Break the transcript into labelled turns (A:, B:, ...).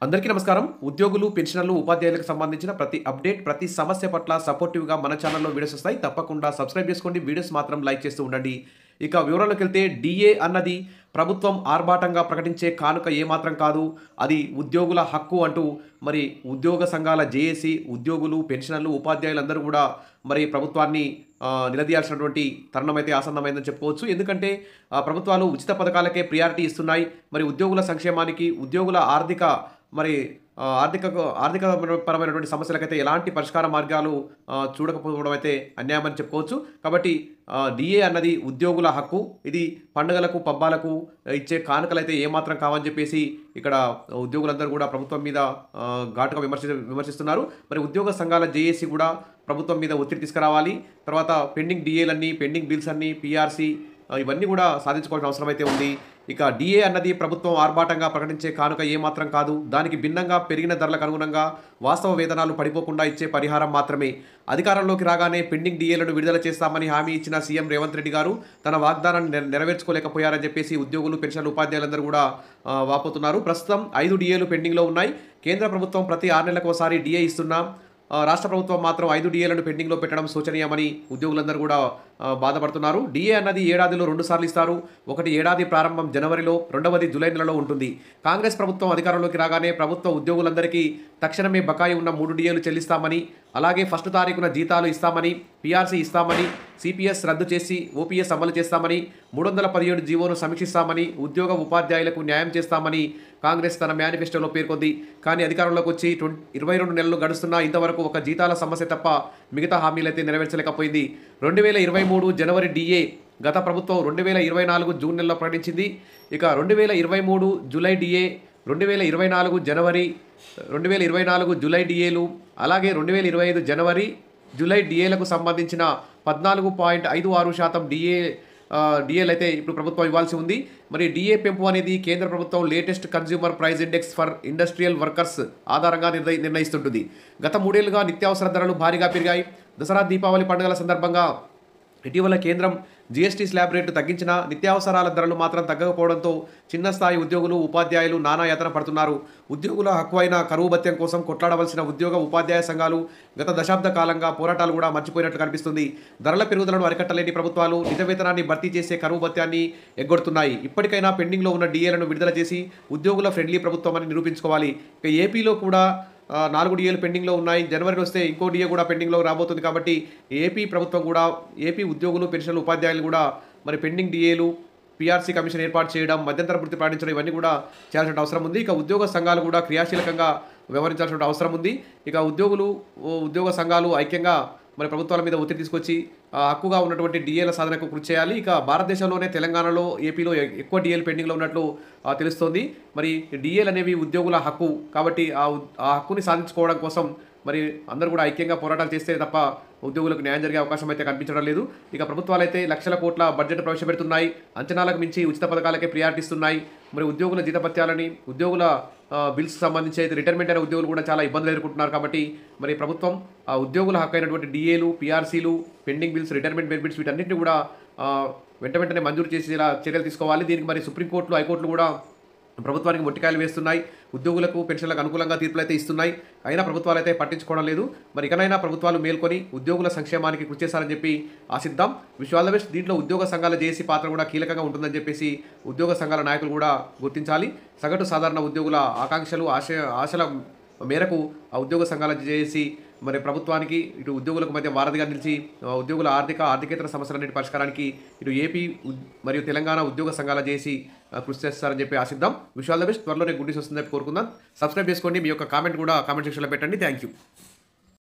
A: అందరికీ నమస్కారం. ఉద్యోగులు, పెన్షనర్లు, ఉపాధ్యాయులకు సంబంధించిన ప్రతి అప్డేట్, ప్రతి సమస్య పట్ల సపోర్టివ్‌గా మన ఛానెల్‌లో వీడియోస్ వస్తాయి. తప్పకుండా సబ్స్క్రైబ్ చేసుకోండి. వీడియోస్ మాత్రం లైక్ చేస్తూ ఉండండి. ఇక వివరాల్లోకెళ్తే డీఏ అన్నది ప్రభుత్వం ఆర్భాటంగా ప్రకటించే కానుక ఏమాత్రం కాదు. అది ఉద్యోగుల హక్కు అంటూ మరి ఉద్యోగ సంఘాల జేఏసీ, ఉద్యోగులు, పెన్షనర్లు, ఉపాధ్యాయులందరూ కూడా మరి ప్రభుత్వాన్ని నిలదీయాల్సినటువంటి తరుణం అయితే ఆసన్నమైందని చెప్పుకోవచ్చు. ఎందుకంటే ప్రభుత్వాలు ఉచిత పథకాలకే ప్రియారిటీ ఇస్తున్నాయి. మరి ఉద్యోగుల సంక్షేమానికి, ఉద్యోగుల మరి ఆర్థిక పరమైనటువంటి సమస్యలకైతే ఎలాంటి పరిష్కార మార్గాలు చూడకపోవడం అయితే అన్యాయమని చెప్పుకోవచ్చు. కాబట్టి డీఏ అన్నది ఉద్యోగుల హక్కు. ఇది పండుగలకు, పబ్బాలకు ఇచ్చే కానుకలైతే ఏమాత్రం కావని చెప్పేసి ఇక్కడ ఉద్యోగులందరూ కూడా ప్రభుత్వం మీద ఘాటుగా విమర్శిస్తున్నారు. మరి ఉద్యోగ సంఘాల జేఏసీ కూడా ప్రభుత్వం మీద ఒత్తిడి తీసుకురావాలి. తర్వాత పెండింగ్ డీఏలన్నీ, పెండింగ్ బిల్స్ అన్నీ, పీఆర్సీ ఇవన్నీ కూడా సాధించుకోవాల్సిన అవసరం అయితే ఉంది. ఇక డీఏ అన్నది ప్రభుత్వం ఆర్భాటంగా ప్రకటించే కానుక ఏమాత్రం కాదు. దానికి భిన్నంగా పెరిగిన ధరలకు అనుగుణంగా వాస్తవ వేతనాలు పడిపోకుండా ఇచ్చే పరిహారం మాత్రమే. అధికారంలోకి రాగానే పెండింగ్ డీఏలను విడుదల చేస్తామని హామీ ఇచ్చిన సీఎం రేవంత్ రెడ్డి గారు తన వాగ్దానాన్ని నెరవేర్చుకోలేకపోయారని చెప్పేసి ఉద్యోగులు, పెన్షనర్లు, ఉపాధ్యాయులందరూ కూడా వాపోతున్నారు. ప్రస్తుతం 5 డీఏలు పెండింగ్లో ఉన్నాయి. కేంద్ర ప్రభుత్వం ప్రతి 6 నెలలకు ఒకసారి డీఏ ఇస్తున్నా రాష్ట్ర ప్రభుత్వం మాత్రం 5 డీఏలను పెండింగ్లో పెట్టడం శోచనీయమని ఉద్యోగులందరూ కూడా బాధపడుతున్నారు. డీఏ అన్నది ఏడాదిలో 2 సార్లు ఇస్తారు. ఒకటి ఏడాది ప్రారంభం జనవరిలో, రెండవది జూలై నెలలో ఉంటుంది. కాంగ్రెస్ ప్రభుత్వం అధికారంలోకి రాగానే ప్రభుత్వ ఉద్యోగులందరికీ తక్షణమే బకాయి ఉన్న 3 డీఏలు చెల్లిస్తామని, అలాగే 1 తారీఖున జీతాలు ఇస్తామని, పీఆర్సీ ఇస్తామని, సిపిఎస్ రద్దు చేసి ఓపీఎస్ అమలు చేస్తామని, 317 జీవోను సమీక్షిస్తామని, ఉద్యోగ ఉపాధ్యాయులకు న్యాయం చేస్తామని కాంగ్రెస్ తన మేనిఫెస్టోలో పేర్కొంది. కానీ అధికారంలోకి వచ్చి 22 నెలలు గడుస్తున్నా ఇంతవరకు ఒక జీతాల సమస్య తప్ప మిగతా హామీలైతే నెరవేర్చలేకపోయింది. 2023 జనవరి డీఏ గత ప్రభుత్వం 2024 జూన్ నెలలో ప్రకటించింది. ఇక 2023 జూలై డీఏ, 2024 జనవరి, 2024 జూలై డీఏలు, అలాగే 2025 జనవరి, జూలై డీఏలకు సంబంధించిన 14.56% డీఏలు అయితే ఇప్పుడు ప్రభుత్వం ఇవ్వాల్సి ఉంది. మరి డీఏ పెంపు అనేది కేంద్ర ప్రభుత్వం latest consumer price index for industrial workers ఆధారంగా నిర్ణయిస్తుంటుంది. గత 3 ఏళ్లుగా నిత్యావసర ధరలు భారీగా పెరిగాయి. దసరా, దీపావళి పండుగల సందర్భంగా ఇటీవల కేంద్రం జీఎస్టీ స్లాబ్ రేటు తగ్గించినా నిత్యావసరాల ధరలు మాత్రం తగ్గకపోవడంతో చిన్న స్థాయి ఉద్యోగులు, ఉపాధ్యాయులు నానా యాతన పడుతున్నారు. ఉద్యోగుల హక్కు అయిన కరువు భత్యం కోసం కొట్లాడవలసిన ఉద్యోగ, ఉపాధ్యాయ సంఘాలు గత దశాబ్ద కాలంగా పోరాటాలు కూడా మర్చిపోయినట్లు కనిపిస్తుంది. ధరల పెరుగుదలను అరికట్టలేని ప్రభుత్వాలు నిజ వేతనాన్ని భర్తీ చేసే కరువు భత్యాన్ని ఎగ్గొడుతున్నాయి. ఇప్పటికైనా పెండింగ్లో ఉన్న డీఏలను విడుదల చేసి ఉద్యోగుల ఫ్రెండ్లీ ప్రభుత్వం అని నిరూపించుకోవాలి. ఇక ఏపీలో కూడా 4 డీఏలు పెండింగ్లో ఉన్నాయి. జనవరిలో వస్తే ఇంకో డీఏ కూడా పెండింగ్లో రాబోతుంది. కాబట్టి ఏపీ ప్రభుత్వం కూడా, ఏపీ ఉద్యోగులు, పెన్షన్లు, ఉపాధ్యాయులు కూడా మరి పెండింగ్ డీఏలు, పీఆర్సీ కమిషన్ ఏర్పాటు చేయడం, మధ్యంతర వృత్తి ప్రకటించడం ఇవన్నీ కూడా చేయాల్సిన అవసరం ఉంది. ఇక ఉద్యోగ సంఘాలు కూడా క్రియాశీలకంగా వ్యవహరించాల్సిన అవసరం ఉంది. ఇక ఉద్యోగ సంఘాలు ఐక్యంగా మరి ప్రభుత్వాల మీద ఒత్తిడి తీసుకొచ్చి హక్కుగా ఉన్నటువంటి డీఏల సాధనకు కృషి చేయాలి. ఇక భారతదేశంలోనే తెలంగాణలో, ఏపీలో ఎక్కువ డీఏలు పెండింగ్లో ఉన్నట్లు తెలుస్తోంది. మరి డీఏలు అనేవి ఉద్యోగుల హక్కు. కాబట్టి ఆ హక్కుని సాధించుకోవడం కోసం మరి అందరూ కూడా ఐక్యంగా పోరాటాలు చేస్తే తప్ప ఉద్యోగులకు న్యాయం జరిగే అవకాశం అయితే కనిపించడం లేదు. ఇక ప్రభుత్వాలు అయితే లక్షల కోట్ల బడ్జెట్ ప్రవేశపెడుతున్నాయి. అంచనాలకు మించి ఉచిత పథకాలకే ప్రియారిటీ ఇస్తున్నాయి. మరి ఉద్యోగుల జీతభత్యాలని, ఉద్యోగుల బిల్స్ సంబంధించి అయితే రిటైర్మెంట్ అయిన ఉద్యోగులు కూడా చాలా ఇబ్బందులు ఎదుర్కొంటున్నారు. కాబట్టి మరి ప్రభుత్వం ఉద్యోగుల హక్కు అయినటువంటి డీఏలు, పీఆర్సీలు, పెండింగ్ బిల్స్, రిటైర్మెంట్ బెనిఫిట్స్ వీటన్నింటినీ కూడా వెంటనే మంజూరు చేసేలా చర్యలు తీసుకోవాలి. దీనికి మరి సుప్రీంకోర్టులు, హైకోర్టులు కూడా ప్రభుత్వానికి మొట్టికాయలు వేస్తున్నాయి. ఉద్యోగులకు, పెన్షన్లకు అనుకూలంగా తీర్పులు అయితే ఇస్తున్నాయి. అయినా ప్రభుత్వాలు అయితే పట్టించుకోవడం లేదు. మరి ఇకనైనా ప్రభుత్వాలు మేల్కొని ఉద్యోగుల సంక్షేమానికి కృషి చేస్తారని చెప్పి ఆశిద్దాం. Wish all the best. దీంట్లో ఉద్యోగ సంఘాల జేఏసీ పాత్ర కూడా కీలకంగా ఉంటుందని చెప్పేసి ఉద్యోగ సంఘాల నాయకులు కూడా గుర్తించాలి. సగటు సాధారణ ఉద్యోగుల ఆకాంక్షలు, ఆశల మేరకు ఆ ఉద్యోగ సంఘాల జేఏసీ మరి ప్రభుత్వానికి, ఇటు ఉద్యోగులకు మధ్య వారధిగా నిలిచి ఉద్యోగుల ఆర్థికేతర సమస్యలన్నిటి పరిష్కారానికి ఇటు ఏపీ మరియు తెలంగాణ ఉద్యోగ సంఘాల జేఏసీ కృషి చేస్తారని చెప్పి ఆశిద్దాం. Wish all the best. త్వరలోనే గుడ్ న్యూస్ వస్తుందని కోరుకుందాం. సబ్స్క్రైబ్ చేసుకోండి. మీ యొక్క కామెంట్ కూడా కామెంట్ సెక్షన్లో పెట్టండి. Thank you.